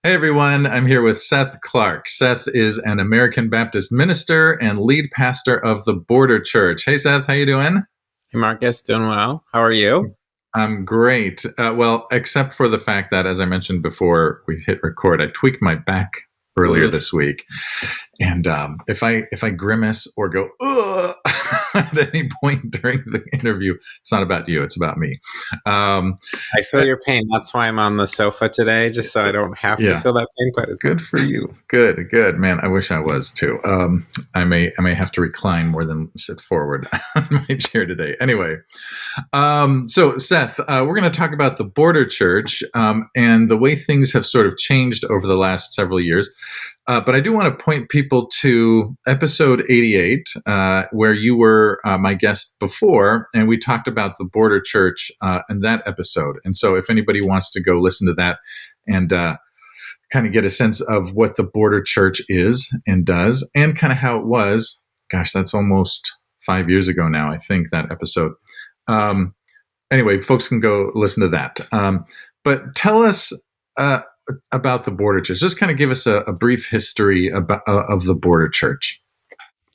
Hey everyone, I'm here with Seth Clark. Seth is an American Baptist minister and lead pastor of the Border Church. Hey Seth, how you doing? Hey Marcus, doing well. How are you? I'm great. Well, except for the fact that, as I mentioned before we hit record, I tweaked my back earlier Ugh. this week, and if I grimace or go ugh at any point during the interview, it's not about you; it's about me. Um, I feel your pain. That's why I'm on the sofa today, just so I don't have to yeah, feel that pain quite as much. good for you. Good, man. I wish I was too. I may have to recline more than sit forward on my chair today. Anyway, so Seth, we're going to talk about the Border Church and the way things have sort of changed over the last several years. But I do want to point people to episode 88, where you were my guest before, and we talked about the Border Church in that episode. And so if anybody wants to go listen to that and kind of get a sense of what the Border Church is and does, and kind of how it was, gosh, that's almost 5 years ago now, I think, that episode. Um, anyway, folks can go listen to that. But tell us about the Border Church. Just kind of give us a brief history about, of the Border Church.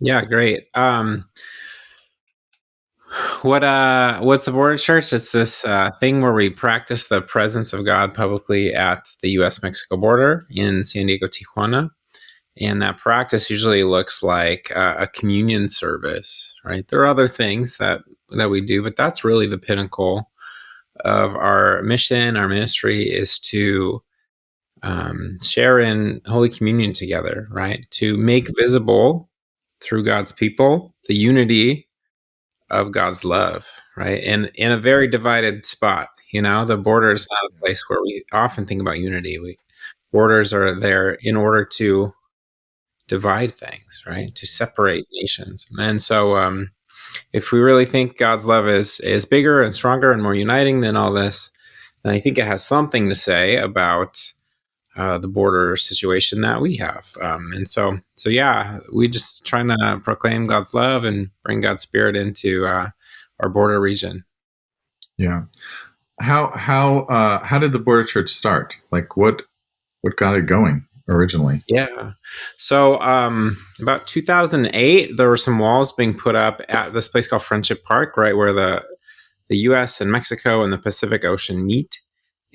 Yeah, great. What's the Border Church? It's this thing where we practice the presence of God publicly at the U.S.-Mexico border in San Diego, Tijuana. And that practice usually looks like a communion service, right? There are other things that we do, but that's really the pinnacle of our mission. Our ministry is to share in Holy Communion together, right? To make visible through God's people the unity of God's love, right? And in a very divided spot, the border is not a place where we often think about unity. Borders are there in order to divide things, right? To separate nations. And so if we really think God's love is bigger and stronger and more uniting than all this, then I think it has something to say about the border situation that we have. And so yeah, we just trying to proclaim God's love and bring God's spirit into our border region. Yeah. How did the Border Church start? Like what got it going originally? Yeah. So about 2008, there were some walls being put up at this place called Friendship Park, right where the U.S. and Mexico and the Pacific Ocean meet.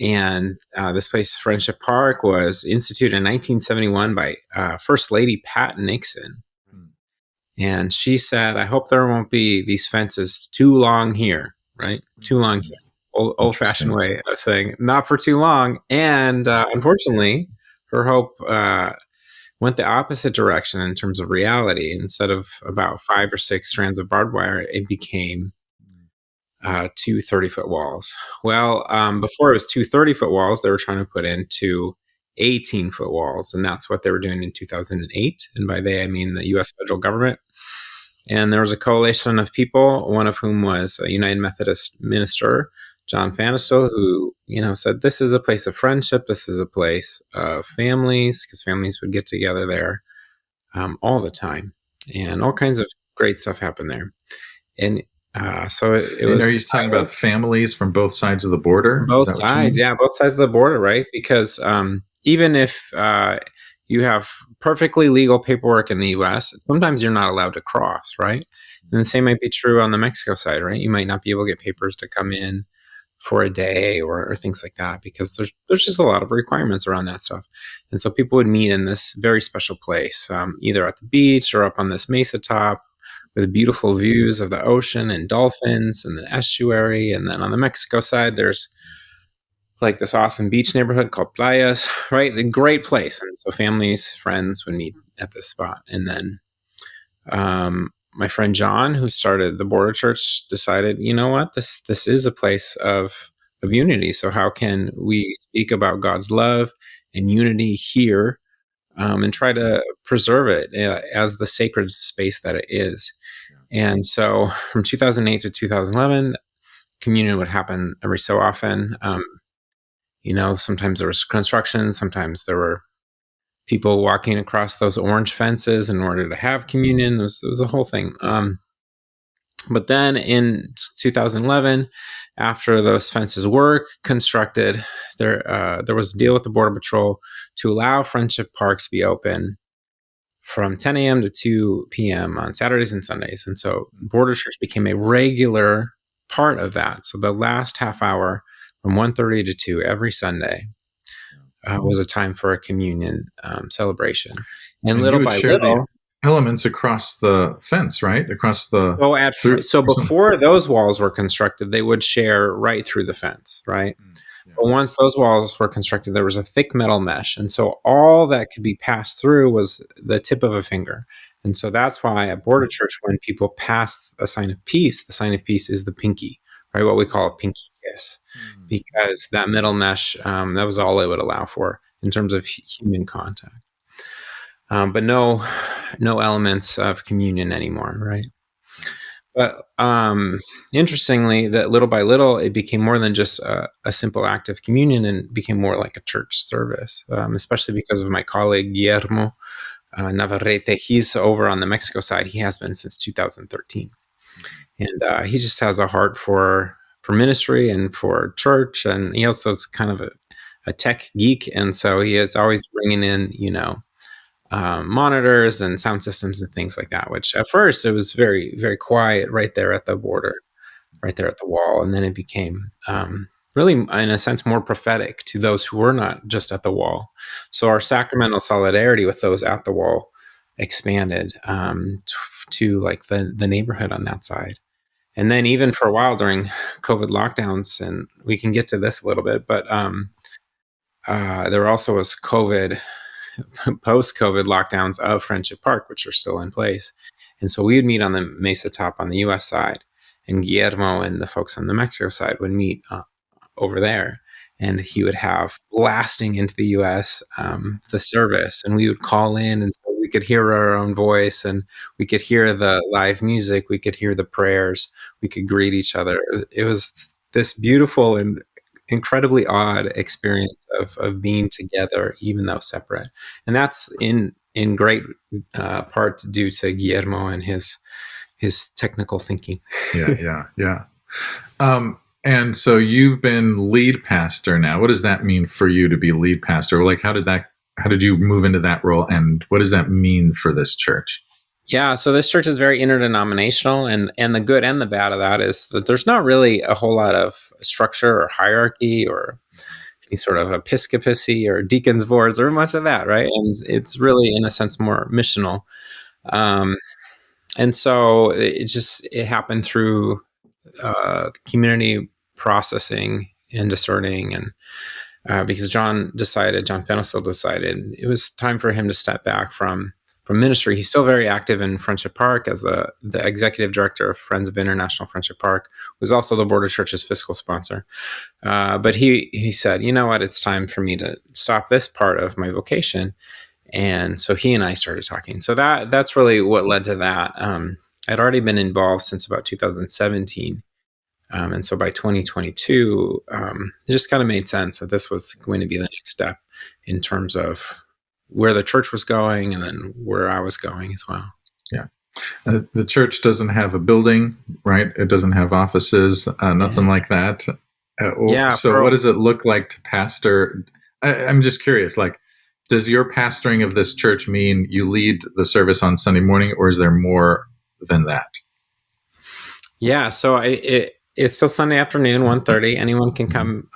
And this place, Friendship Park, was instituted in 1971 by First Lady Pat Nixon. And she said, I hope there won't be these fences too long here, right? Too long here. Old-fashioned way of saying not for too long. And unfortunately, her hope went the opposite direction in terms of reality. Instead of about 5 or 6 strands of barbed wire, it became 2 30-foot walls. Well, before it was 2 30-foot walls, they were trying to put in 2 18-foot walls, and that's what they were doing in 2008. And by they, I mean the U.S. federal government. And there was a coalition of people, one of whom was a United Methodist minister, John Fanistel, who said this is a place of friendship, this is a place of families, because families would get together there all the time, and all kinds of great stuff happened there. And so it was. Are you talking about families from both sides of the border? Both sides, yeah, both sides of the border, right? Because even if you have perfectly legal paperwork in the U.S., sometimes you're not allowed to cross, right? And the same might be true on the Mexico side, right? You might not be able to get papers to come in for a day or things like that, because there's just a lot of requirements around that stuff. And so people would meet in this very special place, either at the beach or up on this mesa top, with beautiful views of the ocean and dolphins and the estuary. And then on the Mexico side, there's like this awesome beach neighborhood called Playas, right? A great place. And so families, friends would meet at this spot. And then my friend John, who started the Border Church, decided, you know what, this is a place of unity. So how can we speak about God's love and unity here and try to preserve it as the sacred space that it is? And so from 2008 to 2011, communion would happen every so often. Sometimes there was construction, sometimes there were people walking across those orange fences in order to have communion. It was a whole thing. But then in 2011, after those fences were constructed there was a deal with the Border Patrol to allow Friendship Park to be open from 10 a.m. to 2 p.m. on Saturdays and Sundays. And so Border Church became a regular part of that. So the last half hour from 1:30 to 2 every Sunday was a time for a communion celebration. And you little would by share the little, elements across the fence, right? Across the so before those walls were constructed, they would share right through the fence, right? Yeah. But once those walls were constructed, there was a thick metal mesh. And so all that could be passed through was the tip of a finger. And so that's why at Border Church, when people pass a sign of peace, the sign of peace is the pinky, right? What we call a pinky kiss, because that metal mesh, that was all it would allow for in terms of human contact. But no elements of communion anymore, right? But interestingly, that little by little, it became more than just a simple act of communion and became more like a church service, especially because of my colleague, Guillermo Navarrete. He's over on the Mexico side. He has been since 2013. And he just has a heart for ministry and for church. And he also is kind of a tech geek. And so he is always bringing in, monitors and sound systems and things like that, which at first it was very, very quiet right there at the border, right there at the wall. And then it became really, in a sense, more prophetic to those who were not just at the wall. So our sacramental solidarity with those at the wall expanded to like the neighborhood on that side. And then even for a while during COVID lockdowns, and we can get to this a little bit, but there also was post-COVID lockdowns of Friendship Park, which are still in place. And so we would meet on the Mesa Top on the U.S. side, and Guillermo and the folks on the Mexico side would meet over there. And he would have blasting into the U.S. The service, and we would call in, and so we could hear our own voice, and we could hear the live music, we could hear the prayers, we could greet each other. It was this beautiful and incredibly odd experience of being together, even though separate. And that's in great part due to Guillermo and his technical thinking. Yeah. And so you've been lead pastor now. What does that mean for you to be lead pastor? Like, how did you move into that role, and what does that mean for this church? Yeah, so this church is very interdenominational, and the good and the bad of that is that there's not really a whole lot of structure or hierarchy or any sort of episcopacy or deacons boards or much of that, right? And it's really, in a sense, more missional. And so it happened through community processing and discerning, and because John Fennesel decided it was time for him to step back from ministry. He's still very active in Friendship Park as the executive director of Friends of International Friendship Park, who's also the Border Church's fiscal sponsor. But he said, you know what, it's time for me to stop this part of my vocation. And so he and I started talking. So that's really what led to that. I'd already been involved since about 2017. And so by 2022, it just kind of made sense that this was going to be the next step in terms of where the church was going and then where I was going as well. Yeah. The church doesn't have a building, right? It doesn't have offices, nothing like that. So what does it look like to pastor? I'm just curious, like, does your pastoring of this church mean you lead the service on Sunday morning, or is there more than that? Yeah, so it's still Sunday afternoon, 1:30. Anyone can come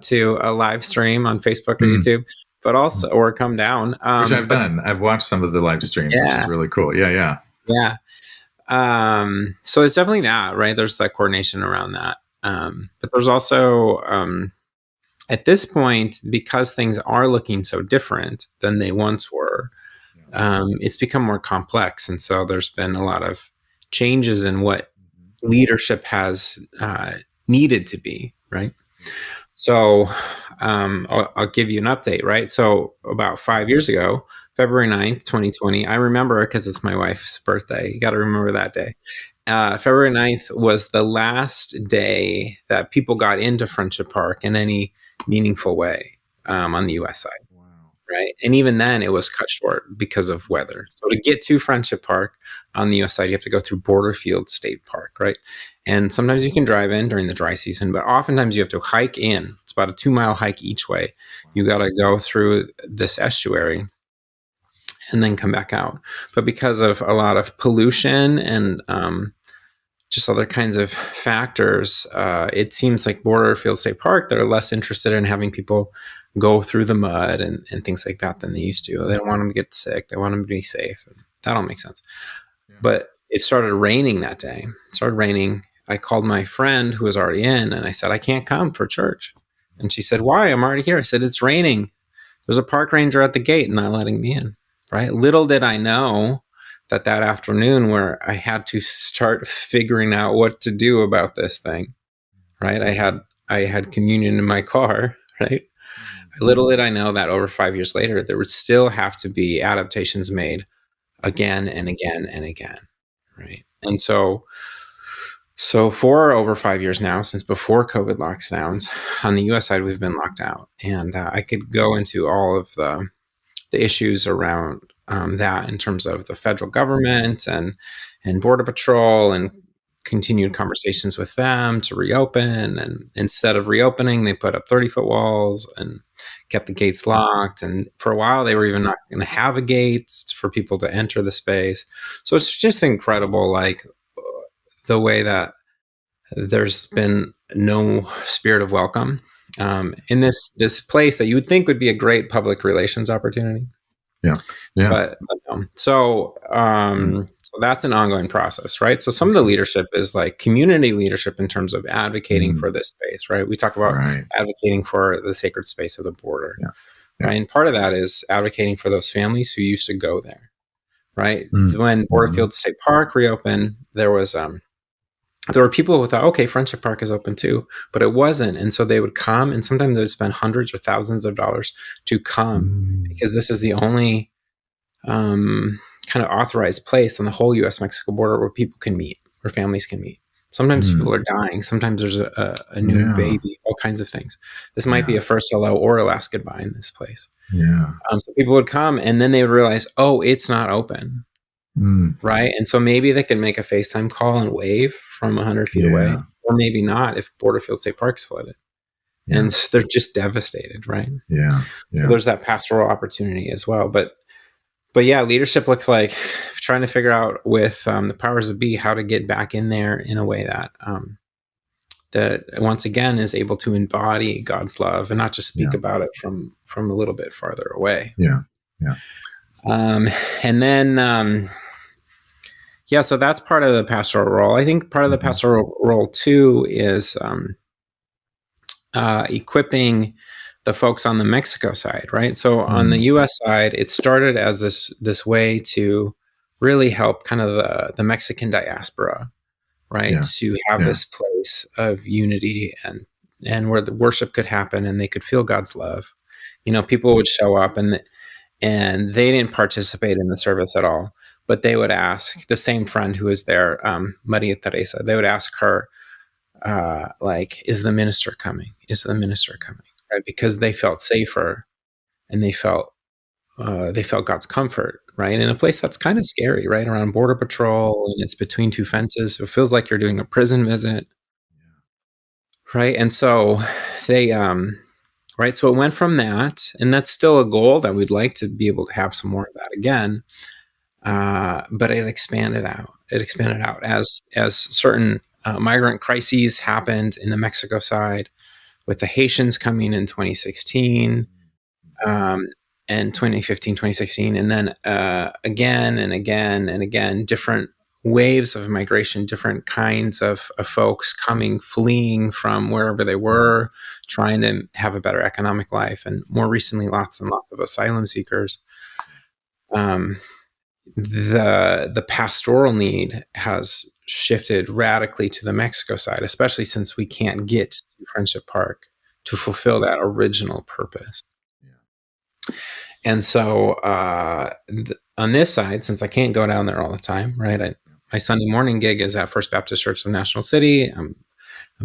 to a live stream on Facebook or YouTube, but also, or come down. Which I've done. I've watched some of the live streams, which is really cool. Yeah. So it's definitely that, right? There's that coordination around that. But there's also, at this point, because things are looking so different than they once were, it's become more complex. And so there's been a lot of changes in what leadership has needed to be, right? So I'll give you an update, right? So about 5 years ago, February 9th, 2020, I remember because it's my wife's birthday. You got to remember that day. February 9th was the last day that people got into Friendship Park in any meaningful way on the U.S. side. Wow. Right? And even then, it was cut short because of weather. So to get to Friendship Park on the U.S. side, you have to go through Borderfield State Park, right? And sometimes you can drive in during the dry season, but oftentimes you have to hike in. It's about a 2-mile hike each way. You got to go through this estuary and then come back out. But because of a lot of pollution and just other kinds of factors, it seems like Borderfield State Park, they're less interested in having people go through the mud and things like that than they used to. They don't want them to get sick. They want them to be safe. That all makes sense. Yeah. But it started raining that day. It started raining. I called my friend who was already in, and I said, I can't come for church. And she said, why? I'm already here. I said, it's raining. There's a park ranger at the gate not letting me in, right? Little did I know that afternoon where I had to start figuring out what to do about this thing, right? I had communion in my car, right? Little did I know that over 5 years later, there would still have to be adaptations made again and again and again, right? And so for over 5 years now, since before COVID lockdowns, on the U.S. side, we've been locked out. And I could go into all of the issues around that in terms of the federal government and Border Patrol and continued conversations with them to reopen. And instead of reopening, they put up 30-foot walls and kept the gates locked. And for a while, they were even not going to have a gate for people to enter the space. So it's just incredible, like the way that there's been no spirit of welcome in this place that you would think would be a great public relations opportunity. Yeah. But no. So that's an ongoing process, right? So some of the leadership is like community leadership in terms of advocating for this space, right? We talk about advocating for the sacred space of the border, right? And part of that is advocating for those families who used to go there, right? So when Borderfield State Park reopened, there were people who thought, okay, Friendship Park is open too, but it wasn't. And so they would come, and sometimes they would spend hundreds or thousands of dollars to come because this is the only kind of authorized place on the whole U.S.-Mexico border where people can meet, where families can meet. Sometimes people are dying. Sometimes there's a new baby, all kinds of things. This might be a first hello or a last goodbye in this place. So people would come, and then they would realize, oh, it's not open. Right. And so maybe they can make a FaceTime call and wave from 100 feet away, or maybe not if Borderfield State Park's flooded. And they're just devastated. Right. So there's that pastoral opportunity as well. But yeah, leadership looks like trying to figure out with the powers that be how to get back in there in a way that that once again is able to embody God's love and not just speak about it from a little bit farther away. And then so that's part of the pastoral role. I think part of the pastoral role too is equipping the folks on the Mexico side, right? So on the U.S. side, it started as this way to really help kind of the Mexican diaspora, right? To have this place of unity and where the worship could happen and they could feel God's love. You know, people would show up and they didn't participate in the service at all, but they would ask the same friend who was there, Maria Teresa, they would ask her, like, is the minister coming? Is the minister coming? Right? Because they felt safer and they felt God's comfort, right? In a place that's kind of scary, right? Around Border Patrol, and it's between two fences. So it feels like you're doing a prison visit. Right. And so they, right. So it went from that, and that's still a goal that we'd like to be able to have some more of that again. But it expanded out. It expanded out as certain migrant crises happened in the Mexico side, with the Haitians coming in 2016, and 2015, 2016, and then again and again and again, different waves of migration, different kinds of folks coming, fleeing from wherever they were, trying to have a better economic life, and more recently, lots and lots of asylum seekers. The pastoral need has shifted radically to the Mexico side, especially since we can't get to Friendship Park to fulfill that original purpose. And so on this side, since I can't go down there all the time, right? My Sunday morning gig is at First Baptist Church of National City. I'm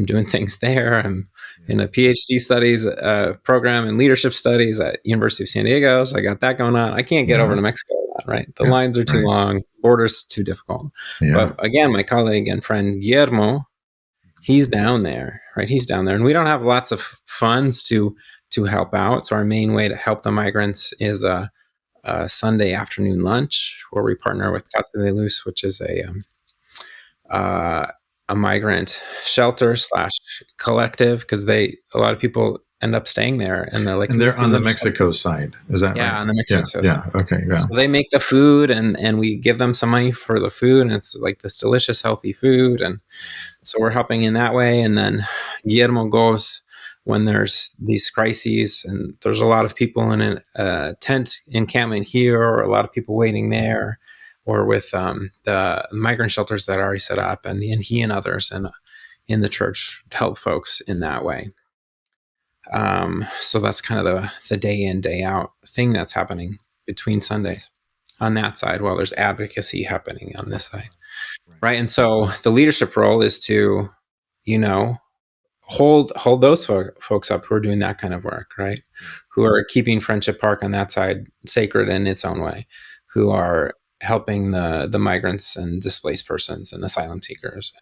doing things there. I'm in a PhD studies program in leadership studies at University of San Diego. So I got that going on. I can't get over to Mexico a lot, right? The lines are too long, borders too difficult. But again, my colleague and friend Guillermo he's down there, right? He's down there, and we don't have lots of funds to help out. So our main way to help the migrants is a Sunday afternoon lunch, where we partner with Casa de Luz, which is a migrant shelter slash collective, because a lot of people end up staying there, and they're like, And they're this on the isn't a shelter. Mexico side. Is that right? Yeah, on the Yeah. Mexico side. Yeah. Okay. Yeah. So they make the food, and we give them some money for the food, and it's like this delicious, healthy food. And so we're helping in that way. And then Guillermo goes when there's these crises, and there's a lot of people in a tent encampment here, or a lot of people waiting there, or with the migrant shelters that are already set up, and he and others in the church help folks in that way. So that's kind of the day in, day out thing that's happening between Sundays on that side, while there's advocacy happening on this side. Right. And so the leadership role is to, hold those folks up who are doing that kind of work, right? Who are keeping Friendship Park on that side sacred in its own way, who are helping the migrants and displaced persons and asylum seekers,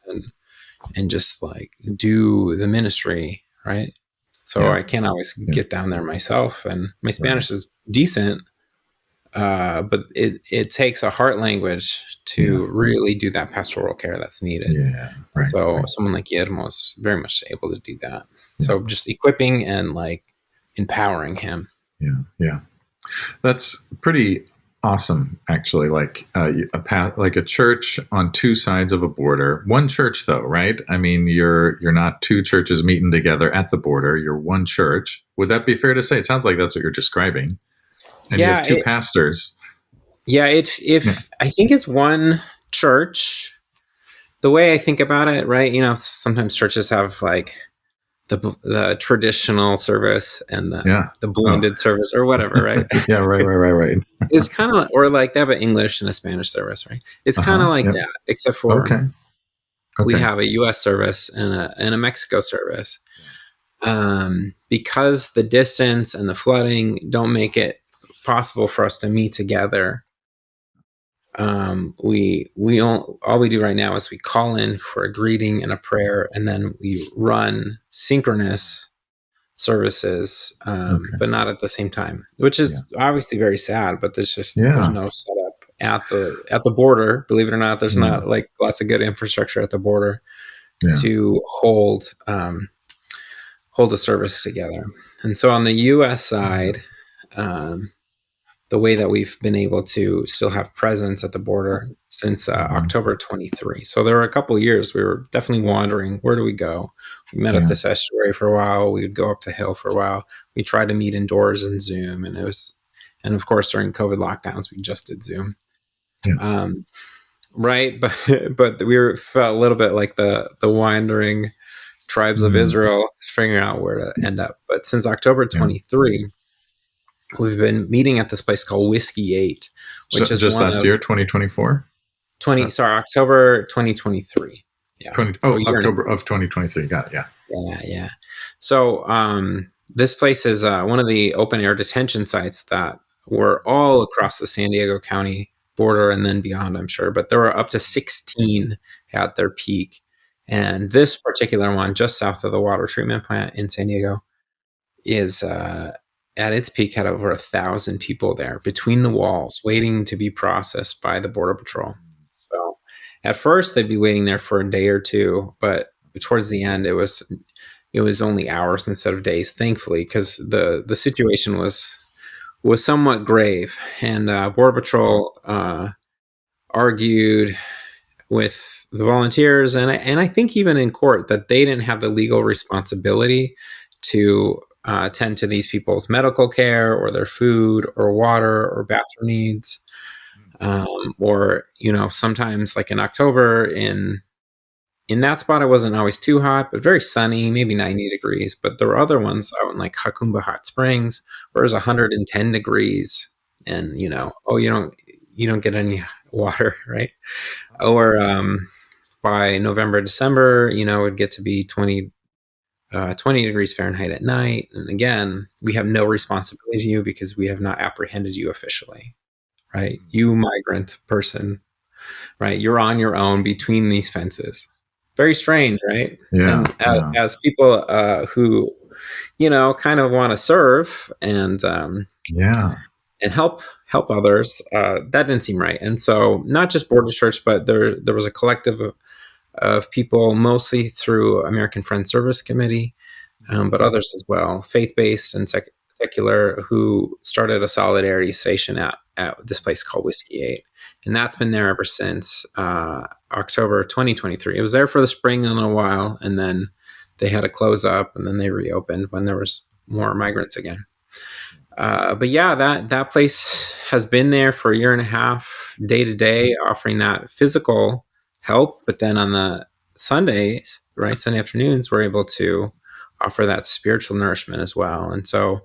and just like do the ministry, right? So I can't always get down there myself, and my Spanish is decent, but it takes a heart language to really do that pastoral care that's needed. Yeah. Right. So someone like Guillermo is very much able to do that. So just equipping and like empowering him. Yeah. Yeah. That's pretty awesome, actually. Like like a church on two sides of a border. One church, though, right? I mean, you're not two churches meeting together at the border. You're one church. Would that be fair to say? It sounds like that's what you're describing. And you have two pastors. Yeah, I think it's one church. The way I think about it, right? Sometimes churches have like the traditional service and the blended service or whatever, right? Yeah, right. It's kind of, or like they have an English and a Spanish service, right? It's kind of like that, except for we have a U.S. service and a Mexico service. Because the distance and the flooding don't make it possible for us to meet together. All we do right now is we call in for a greeting and a prayer, and then we run synchronous services, but not at the same time, which is obviously very sad. But there's no setup at the border. Believe it or not, there's not like lots of good infrastructure at the border to hold a service together. And so on the U.S. side, the way that we've been able to still have presence at the border since October 23. So there were a couple of years we were definitely wandering. Where do we go? We met at this estuary for a while. We would go up the hill for a while. We tried to meet indoors in Zoom, and of course during COVID lockdowns we just did Zoom. Right, but we felt a little bit like the wandering tribes of Israel, figuring out where to end up. But since October 23. We've been meeting at this place called Whiskey 8, which is just last year, 2024? October 2023. Yeah. October of 2023. Got it. Yeah. Yeah. So this place is one of the open air detention sites that were all across the San Diego County border and then beyond, I'm sure. But there were up to 16 at their peak. And this particular one, just south of the water treatment plant in San Diego, is at its peak had over 1,000 people there between the walls waiting to be processed by the Border Patrol. So at first they'd be waiting there for a day or two, but towards the end it was only hours instead of days, thankfully, because the situation was somewhat grave. And Border Patrol argued with the volunteers, and I think even in court, that they didn't have the legal responsibility to tend to these people's medical care or their food or water or bathroom needs. Or, sometimes like in October in that spot, it wasn't always too hot, but very sunny, maybe 90 degrees. But there were other ones out in like Jacumba Hot Springs where it was 110 degrees and, you don't get any water, right? Or by November, December, it would get to be 20 degrees Fahrenheit at night. And again, we have no responsibility to you because we have not apprehended you officially, right? You migrant person, right? You're on your own between these fences. very strange, right? Yeah. And as people who, kind of want to serve Yeah. and help others, that didn't seem right. And so, not just Border Church, but there was a collective of people, mostly through American Friends Service Committee, but others as well, faith-based and secular, who started a solidarity station at this place called Whiskey 8. And that's been there ever since October 2023. It was there for the spring in a while, and then they had to close up, and then they reopened when there was more migrants again. But yeah, that place has been there for a year and a half, day to day, offering that physical help. But then on the Sundays, right, Sunday afternoons, we're able to offer that spiritual nourishment as well. And so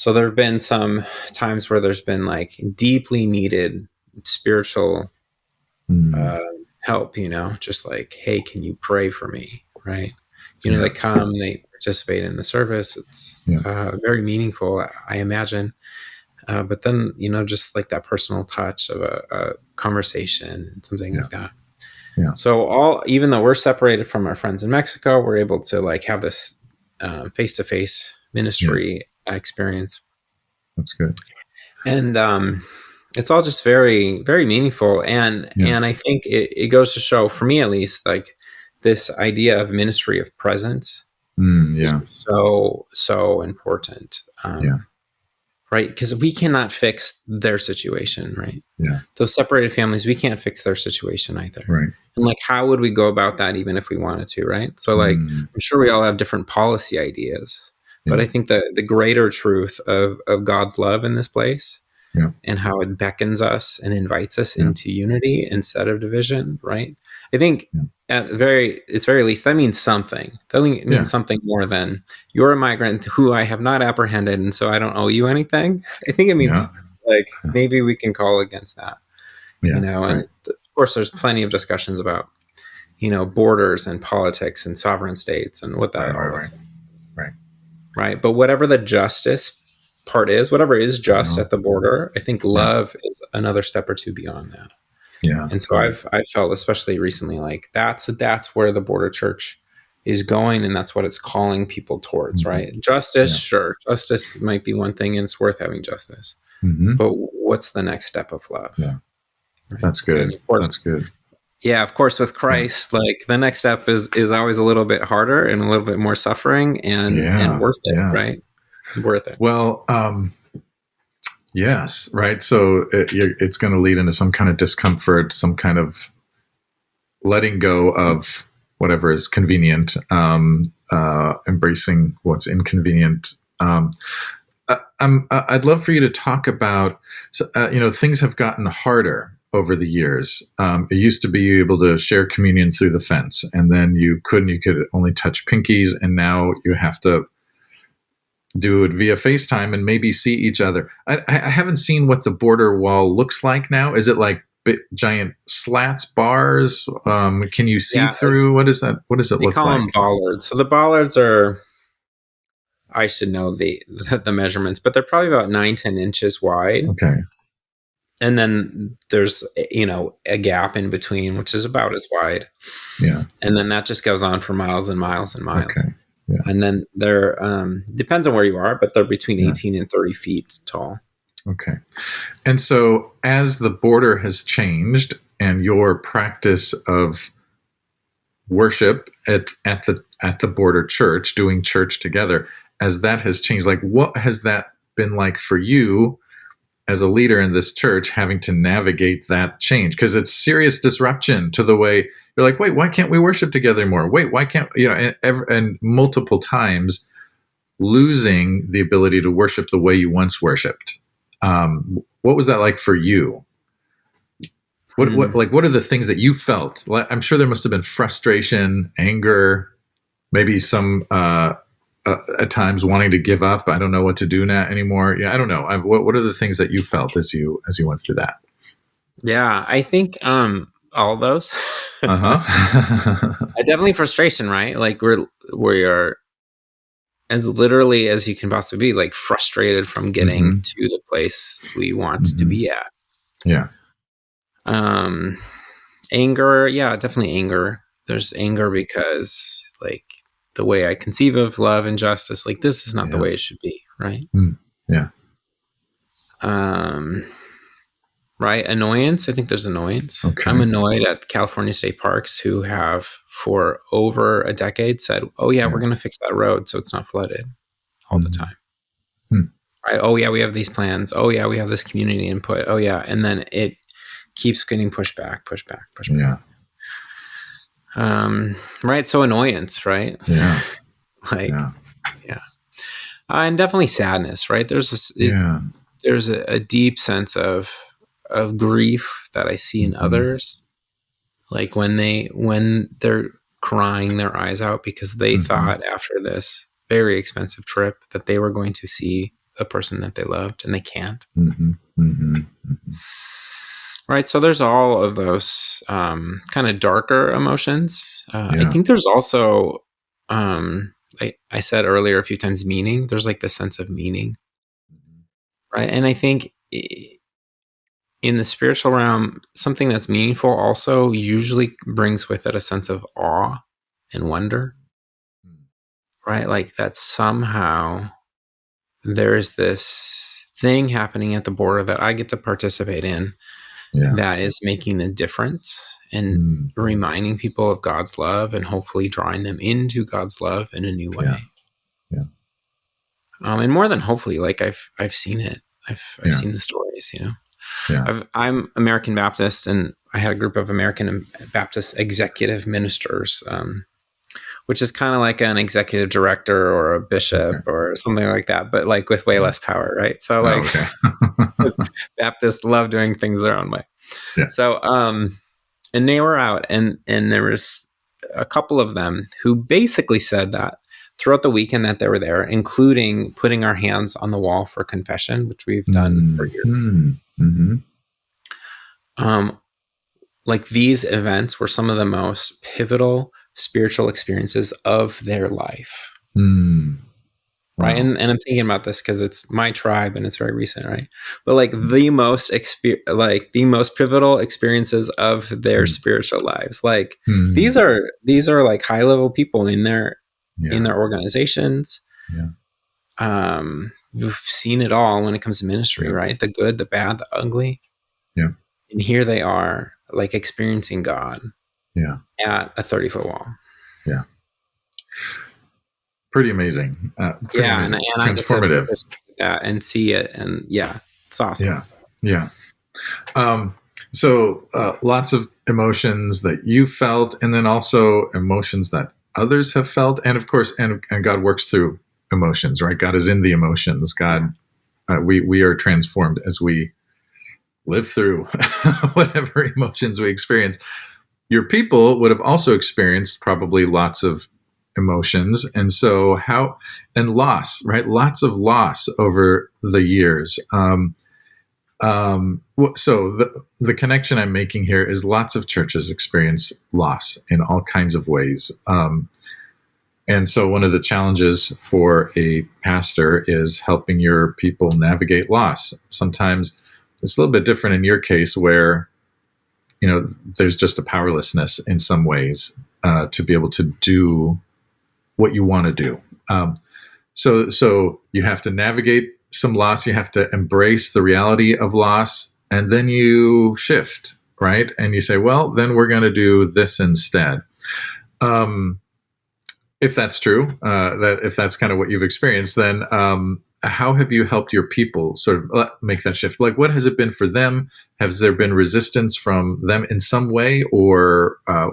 there have been some times where there's been like deeply needed spiritual Mm. uh, help. Just like, hey, can you pray for me, right? Yeah. They come, they participate in the service. It's very meaningful, I imagine. But then, just like that personal touch of a conversation and something like that. Yeah. So even though we're separated from our friends in Mexico, we're able to like have this face-to-face ministry experience. That's good. And it's all just very, very meaningful. And I think it goes to show, for me at least, like this idea of ministry of presence is so important. Right? Because we cannot fix their situation, right? Yeah. Those separated families, we can't fix their situation either. Right. And like, how would we go about that even if we wanted to, right? So like, I'm sure we all have different policy ideas, but I think the greater truth of God's love in this place and how it beckons us and invites us into unity instead of division, right? I think at its very least, that means something. That means something more than you're a migrant who I have not apprehended, and so I don't owe you anything. I think it means like maybe we can call against that, and of course there's plenty of discussions about borders and politics and sovereign states and what that all looks like. Right. But whatever the justice part is, whatever is just at the border, I think love is another step or two beyond that. Yeah. And so I've felt, especially recently, like that's where the Border Church is going, and that's what it's calling people towards, right? Justice, sure. Justice might be one thing, and it's worth having justice. But what's the next step of love? Yeah. Right? That's good. And of course, that's good. Yeah, of course, with Christ, like the next step is always a little bit harder and a little bit more suffering and worth it, right? Worth it. Well, yes, right. So it's going to lead into some kind of discomfort, some kind of letting go of whatever is convenient, embracing what's inconvenient. I'd love for you to talk about, things have gotten harder over the years. It used to be able to share communion through the fence, and then you could only touch pinkies, and now you have to do it via FaceTime and maybe see each other. I haven't seen what the border wall looks like now. Is it like giant slats, bars? Can you see through? What is that? What does it look like? They call them bollards. So the bollards are, I should know the measurements, but they're probably about 9-10 inches wide. Okay. And then there's, a gap in between, which is about as wide. Yeah. And then that just goes on for miles and miles and miles. Okay. Yeah. And then they're, depends on where you are, but they're between 18 and 30 feet tall. Okay. And so as the border has changed and your practice of worship at the border church, doing church together, as that has changed, like what has that been like for you as a leader in this church, having to navigate that change? Because it's serious disruption to the way you're like, wait, why can't we worship together more? Wait, why can't, and multiple times losing the ability to worship the way you once worshiped. What was that like for you? What are the things that you felt? I'm sure there must have been frustration, anger, maybe some at times wanting to give up. I don't know what to do now anymore. Yeah, I don't know. What are the things that you felt as you went through that? Yeah, I think all of those. Definitely frustration, right? Like we are as literally as you can possibly be, like frustrated from getting to the place we want to be at. Yeah. Anger, yeah, definitely anger. There's anger because, like, the way I conceive of love and justice, like, this is not the way it should be, right? Yeah. Right. Annoyance. I think there's annoyance. Okay. I'm annoyed at California state parks who have for over a decade said, oh yeah, we're going to fix that road so it's not flooded all the time. Right. Oh yeah, we have these plans. Oh yeah, we have this community input. Oh yeah. And then it keeps getting pushed back. Yeah. Right. So annoyance, right? Yeah. Like, yeah. And definitely sadness, right? There's this, there's a deep sense of grief that I see in others, like when they're crying their eyes out because they thought after this very expensive trip that they were going to see a person that they loved and they can't. Right. So there's all of those kind of darker emotions. I think there's also, I said earlier a few times, meaning. There's like the sense of meaning. Right. And I think in the spiritual realm, something that's meaningful also usually brings with it a sense of awe and wonder, right? Like that somehow there's this thing happening at the border that I get to participate in that is making a difference and reminding people of God's love and hopefully drawing them into God's love in a new way. And more than hopefully, like I've seen it. I've seen the stories, you know. I'm American Baptist, and I had a group of American Baptist executive ministers, which is kind of like an executive director or a bishop or something like that, but like with way less power, right? So like Baptists love doing things their own way. So, and they were out, and there was a couple of them who basically said that throughout the weekend that they were there, including putting our hands on the wall for confession, which we've done for years. Like these events were some of the most pivotal spiritual experiences of their life. Right. And I'm thinking about this because it's my tribe and it's very recent. Right. But like the most pivotal experiences of their spiritual lives. Like these are like high level people in their organizations. You've seen it all when it comes to ministry, right? The good, the bad, the ugly. And here they are, like experiencing God at a 30-foot wall. Pretty amazing. Amazing. And Transformative. I get to and see it, and it's awesome. So lots of emotions that you felt, and then also emotions that others have felt, and of course, and God works through emotions, right? God is in the emotions. God, we are transformed as we live through whatever emotions we experience. Your people would have also experienced probably lots of emotions, and so loss, right? Lots of loss over the years. So the connection I'm making here is lots of churches experience loss in all kinds of ways. And so one of the challenges for a pastor is helping your people navigate loss. Sometimes it's a little bit different in your case where, there's just a powerlessness in some ways to be able to do what you want to do. So you have to navigate some loss. You have to embrace the reality of loss, and then you shift, right? And you say, well, then we're going to do this instead. If that's true, if that's kind of what you've experienced, then how have you helped your people sort of make that shift? Like, what has it been for them? Has there been resistance from them in some way? Or, I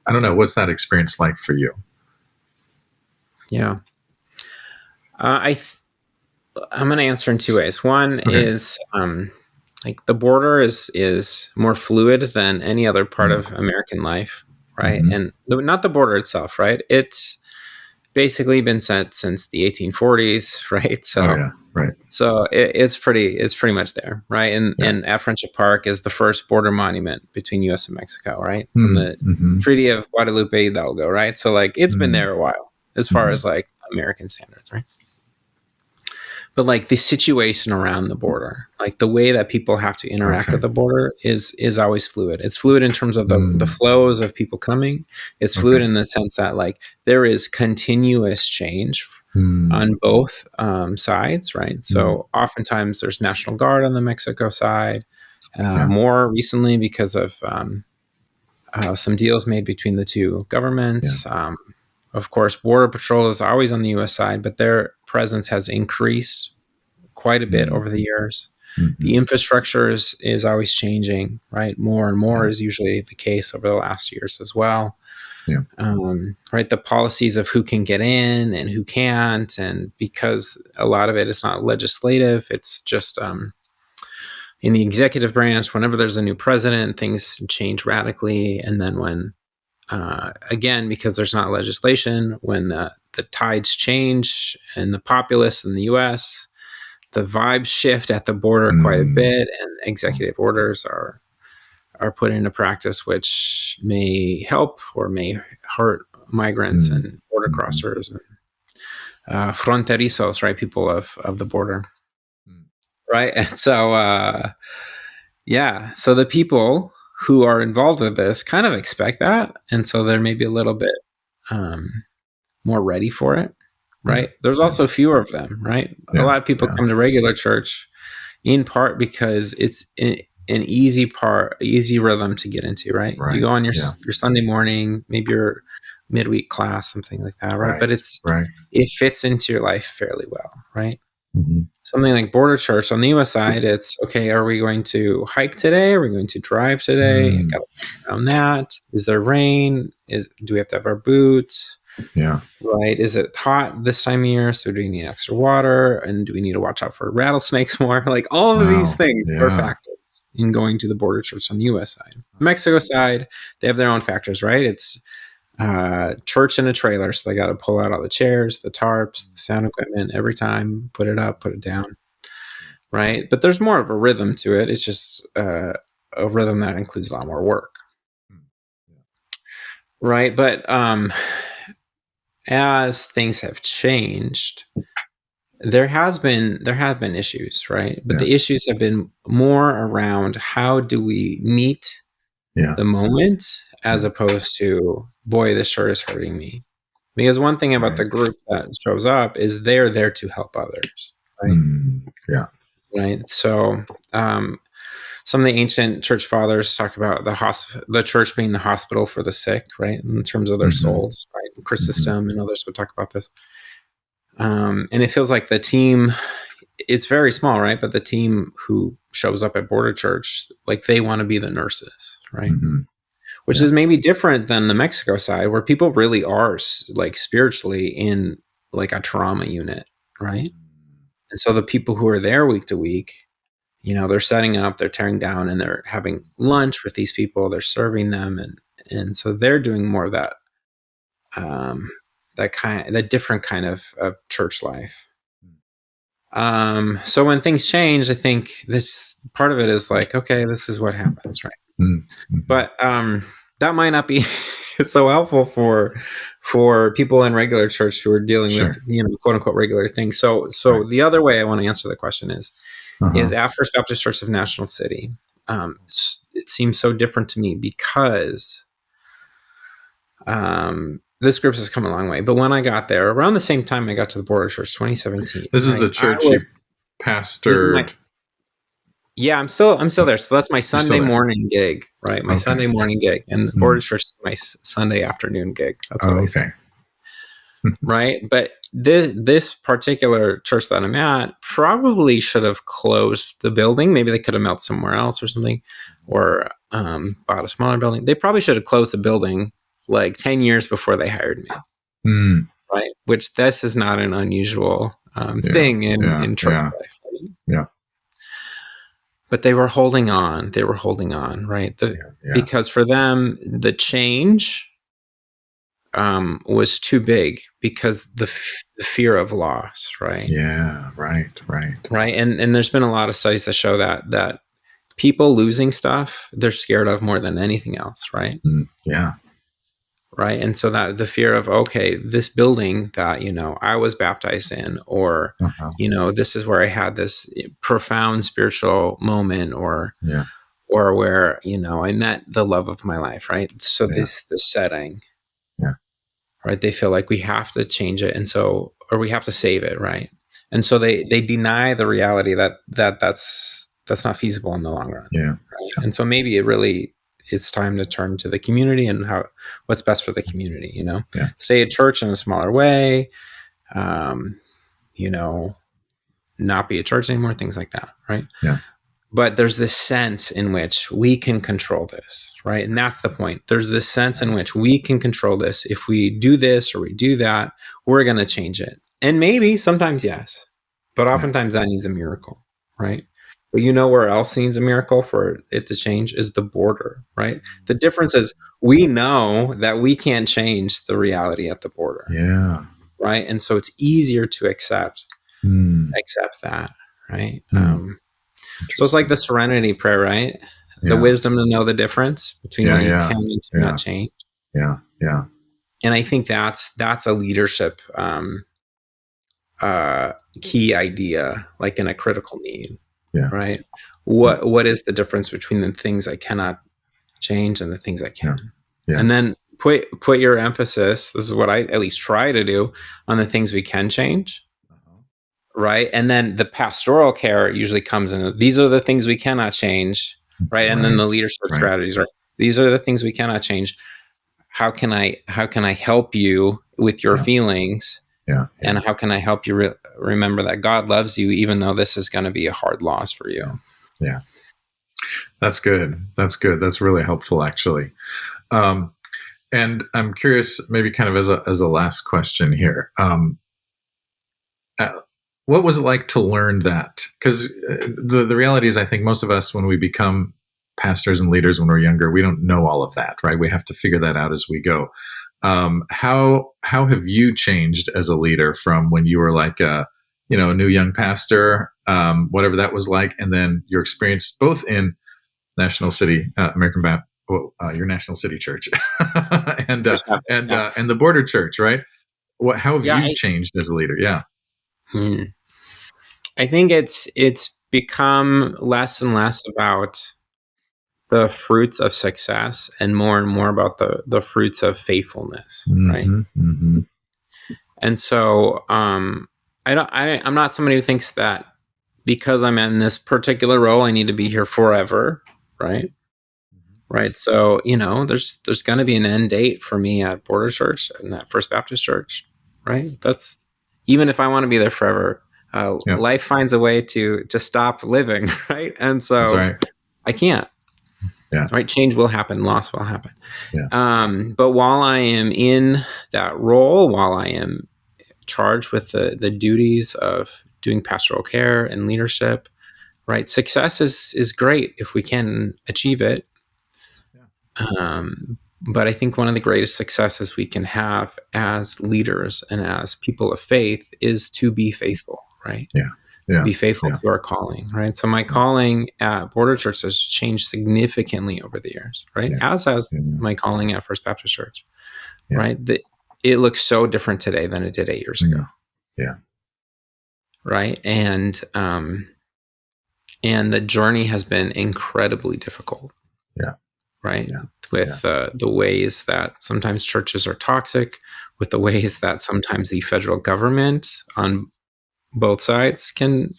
don't know, what's that experience like for you? Yeah. I'm going to answer in two ways. One is like the border is more fluid than any other part of American life, right? And not the border itself, right? It's basically been set since the 1840s, right? So, so it's pretty much there, right? And at Friendship Park is the first border monument between U.S. and Mexico, right? From the Treaty of Guadalupe Hidalgo, right? So like it's been there a while as far as like American standards, right? But like the situation around the border, like the way that people have to interact Okay. with the border is always fluid. It's fluid in terms of the flows of people coming. It's fluid Okay. in the sense that like there is continuous change on both sides, right? So oftentimes there's National Guard on the Mexico side. Yeah. More recently because of some deals made between the two Yeah. governments. Of course, Border Patrol is always on the U.S. side, but their presence has increased quite a bit over the years. The infrastructure is always changing, right? More and more is usually the case over the last years as well. Yeah. Right, the policies of who can get in and who can't, and because a lot of it is not legislative, it's just in the executive branch. Whenever there's a new president, things change radically, and then when again, because there's not legislation, when the tides change and the populace in the U.S., the vibes shift at the border quite a bit, and executive orders are put into practice, which may help or may hurt migrants and border crossers and fronterizos, right? People of the border, right? And so, yeah, so the people who are involved with this kind of expect that, and so they're maybe a little bit more ready for it, right? There's also fewer of them, right? A lot of people come to regular church in part because it's an easy rhythm to get into, right? You go on your Sunday morning, maybe your midweek class, something like that, right? But it fits into your life fairly well, right? Something like Border Church on the U.S. side, it's okay. Are we going to hike today? Are we going to drive today? Got to plan around that. Is there rain? Do we have to have our boots? Yeah. Right. Is it hot this time of year? So do we need extra water? And do we need to watch out for rattlesnakes more? Like all of these things are factors in going to the Border Church on the U.S. side. Mexico side, they have their own factors, right? It's church in a trailer. So they got to pull out all the chairs, the tarps, the sound equipment every time, put it up, put it down. Right. But there's more of a rhythm to it. It's just a rhythm that includes a lot more work. Right. But as things have changed, there have been issues, right? But the issues have been more around how do we meet the moment as opposed to, boy, this sure is hurting me. Because one thing about the group that shows up is they're there to help others, right? Right. So some of the ancient church fathers talk about the church being the hospital for the sick, right? In terms of their souls, right? Chrysostom and others would talk about this. And it feels like the team, it's very small, right? But the team who shows up at Border Church, like they want to be the nurses, right? Which is maybe different than the Mexico side, where people really are like spiritually in like a trauma unit, right? And so the people who are there week to week, they're setting up, they're tearing down, and they're having lunch with these people. They're serving them, and so they're doing more of that, that different kind of church life. So when things change, I think this part of it is like, okay, this is what happens, right? But that might not be so helpful for people in regular church who are dealing with quote unquote regular things. So the other way I want to answer the question is at First Baptist Church of National City. It seems so different to me because this group has come a long way. But when I got there, around the same time I got to the Border Church, 2017. This is the church you pastored. I'm still there. So that's my Sunday morning gig, right? My Sunday morning gig, and the Border Church is my Sunday afternoon gig. That's what I say. Right. But this particular church that I'm at probably should have closed the building. Maybe they could have met somewhere else or something, or bought a smaller building. They probably should have closed the building like 10 years before they hired me. Right. Which this is not an unusual thing in church life. Right? Yeah. But they were holding on. Right? Because for them, the change was too big because the fear of loss, right? Yeah, right. And there's been a lot of studies that show that people losing stuff, they're scared of more than anything else, right? Yeah. right? And so that the fear of, okay, this building that, I was baptized in, or, Uh-huh. this is where I had this profound spiritual moment, Yeah. or where, I met the love of my life, right? So Yeah. this setting, Yeah. right? They feel like we have to change it. And so, or we have to save it. Right. And so they deny the reality that's not feasible in the long run. Yeah. Right. And so maybe it's time to turn to the community and what's best for the community, Yeah. stay at church in a smaller way, um, you know, not be at church anymore, things like that. Right. Yeah. But there's this sense in which we can control this, right? And that's the point. There's this sense in which we can control this. If we do this or we do that, we're going to change it. And maybe sometimes, yes, but oftentimes that needs a miracle, right? But where else needs a miracle for it to change is the border, right? The difference is we know that we can't change the reality at the border, Yeah. right? And so it's easier to accept that, right? So it's like the serenity prayer, right? The wisdom to know the difference between what you can and cannot change. Yeah. Yeah. And I think that's a leadership key idea, like in a critical need, right? What is the difference between the things I cannot change and the things I can? Yeah. And then put your emphasis, this is what I at least try to do, on the things we can change. Right. And then the pastoral care usually comes in. These are the things we cannot change. Right. And then the leadership strategies, right? These are the things we cannot change. How can I help you with your feelings? Yeah. And how can I help you remember that God loves you, even though this is going to be a hard loss for you? Yeah. That's good. That's really helpful, actually. And I'm curious, maybe kind of as a last question here. What was it like to learn that? Because the reality is, I think most of us, when we become pastors and leaders when we're younger, we don't know all of that, right? We have to figure that out as we go. How have you changed as a leader from when you were like a new young pastor, whatever that was like, and then your experience both in National City American Baptist, your National City Church, and the Border Church, right? How have you changed as a leader? Yeah. I think it's become less and less about the fruits of success and more about the fruits of faithfulness, right? Mm-hmm. And so I'm not somebody who thinks that because I'm in this particular role, I need to be here forever, right? Right. So, there's going to be an end date for me at Border Church and that First Baptist Church, right? That's, even if I want to be there forever, life finds a way to stop living, right? And so I can't. Yeah. Right. Change will happen. Loss will happen. Yeah. But while I am in that role, while I am charged with the duties of doing pastoral care and leadership, right? Success is great if we can achieve it. But I think one of the greatest successes we can have as leaders and as people of faith is to be faithful, right? Yeah. Be faithful to our calling, right? So my calling at Border Church has changed significantly over the years, right? As has my calling at First Baptist Church, right? It looks so different today than it did 8 years ago. Yeah. Right. And the journey has been incredibly difficult. Yeah. Right. Yeah. With the ways that sometimes churches are toxic, with the ways that sometimes the federal government on both sides can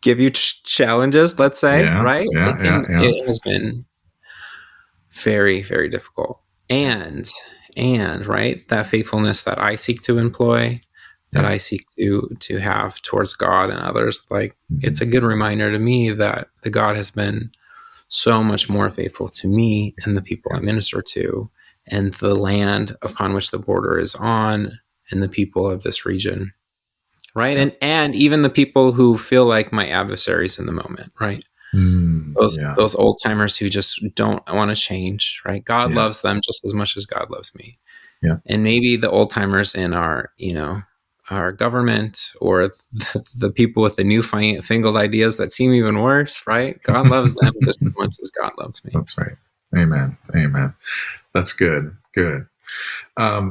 give you challenges, let's say, right? It has been very, very difficult. And right, that faithfulness that I seek to employ, that I seek to have towards God and others, like it's a good reminder to me that the God has been so much more faithful to me and the people I minister to, and the land upon which the border is on, and the people of this region, right? And even the people who feel like my adversaries in the moment, right? Those old timers who just don't want to change, right? God loves them just as much as God loves me. Yeah. And maybe the old timers in our government, or the people with the newfangled ideas that seem even worse, right? God loves them just as much as God loves me. That's right. Amen. Amen. That's good. Good.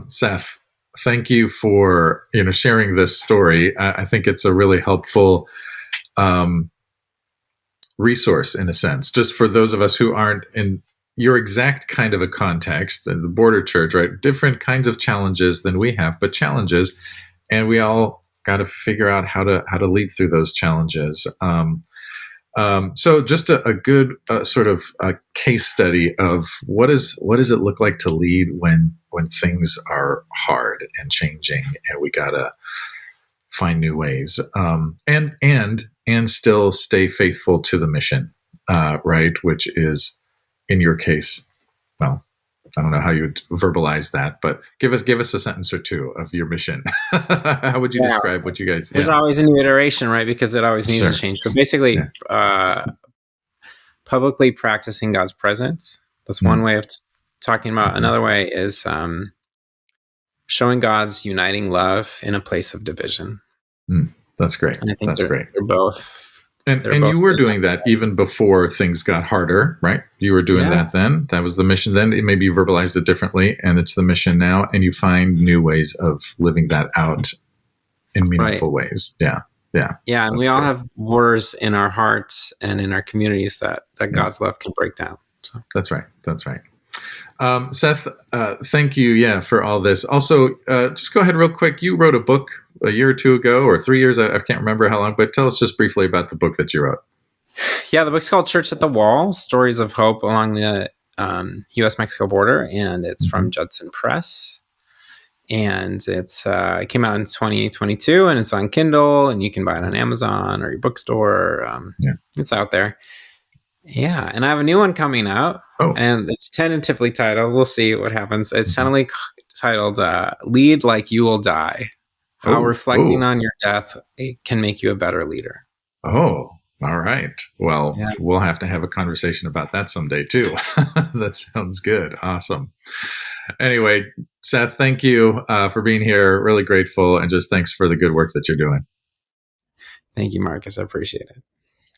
Seth, thank you for sharing this story. I think it's a really helpful um, resource in a sense, just for those of us who aren't in your exact kind of a context, the border church, right? Different kinds of challenges than we have, but challenges, and we all got to figure out how to lead through those challenges. So just a good sort of case study of what does it look like to lead when things are hard and changing, and we gotta find new ways, and still stay faithful to the mission, right? Which is, in your case, well, I don't know how you would verbalize that, but give us a sentence or two of your mission. How would you Yeah. describe what you guys? There's Yeah, always a new iteration, right? Because it always needs to sure. change. But basically, Yeah. publicly practicing God's presence. That's one Mm, way of talking about. mhm, Another way is showing God's uniting love in a place of division. mm. That's great. And I think That's great. they're both they're And both you were good. doing that even before things got harder, right? You were doing Yeah, that then. That was the mission then. Maybe you verbalized it differently, and it's the mission now. And you find new ways of living that out in right. meaningful ways. Yeah, yeah, Yeah, and we that's all great. have wars in our hearts and in our communities that Yeah, God's love can break down. So that's right. That's right. Seth, thank you. Yeah, for all this. Also, just go ahead real quick. You wrote a book a year or two ago, or 3 years. I can't remember how long, but tell us just briefly about the book that you wrote. yeah, the book's called Church at the Wall: Stories of Hope Along the U.S.-Mexico Border, and it's Mm-hmm. from Judson Press. And it came out in 2022, and it's on Kindle, and you can buy it on Amazon or your bookstore. Yeah. It's out there. Yeah, and I have a new one coming out, Oh. and it's tentatively titled. We'll see what happens. It's Mm-hmm. tentatively titled "Lead Like You Will Die: How Oh. Reflecting Oh. on Your Death Can Make You a Better Leader." Oh, all right. Well, Yeah, we'll have to have a conversation about that someday too. That sounds good. Awesome. Anyway, Seth, thank you for being here. Really grateful. And just thanks for the good work that you're doing. thank you, Marcus. I appreciate it.